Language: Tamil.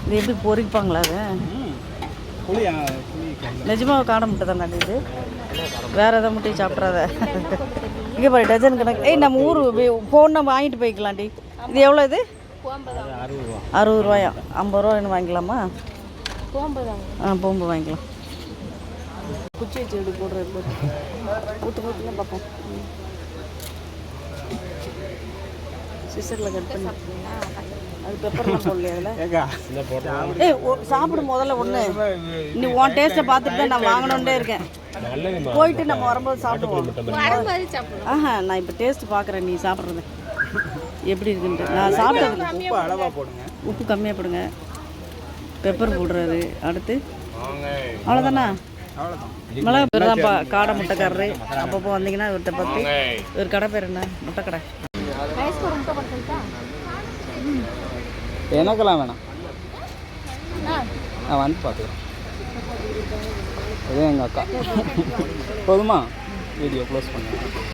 இது எப்படி பொறிப்பாங்களா அது? நிஜமாக காடை முட்டை தான் காட்டுது. வேறு எதாவது முட்டையை சாப்பிட்றாத. இங்கே பாரு டஜன் கணக்கு. ஏய் நம்ம ஊர் ஃபோன் வாங்கிட்டு போய்க்கலாம்டி. இது எவ்வளோ இது? 60 ரூபாயா? 50 ரூபா என்ன வாங்கிக்கலாமா? போம்பு வாங்கிக்கலாம். குச்சி வச்சு எப்படி போடுறது ஊற்றுலாம் பார்ப்போம். சிசரில் கட் பண்ணி அது பெப்பர்லாம் போடலையா அதில்? ஏய் சாப்பிடும் முதல்ல ஒன்று. நீ உன் டேஸ்ட்டை பார்த்துட்டு தான் நான் வாங்கணுன்னே இருக்கேன். போயிட்டு நம்ம வரும்போது சாப்பிடுவோம். ஆஹா நான் இப்போ டேஸ்ட் பார்க்குறேன் நீ சாப்பிட்றது எப்படி இருக்குன்ட்டு. நான் சாப்பிட்டது உப்பு கம்மியாக போடுங்க. பெப்பர் போடுறாரு. அடுத்து அவ்வளோதானா? மிளகா பேர் தான்ப்பா காடை முட்டைக்காரரு. அப்பப்போ வந்தீங்கன்னா இவர்கிட்ட பார்த்து ஒரு கடை பேர் என்ன? முட்டை கடை. எனக்கெல்லாம் வேணாம், நான் வந்து பார்க்குறேன். இதே எங்கள் அக்கா. போதுமா? வீடியோ க்ளோஸ் பண்ணுங்க.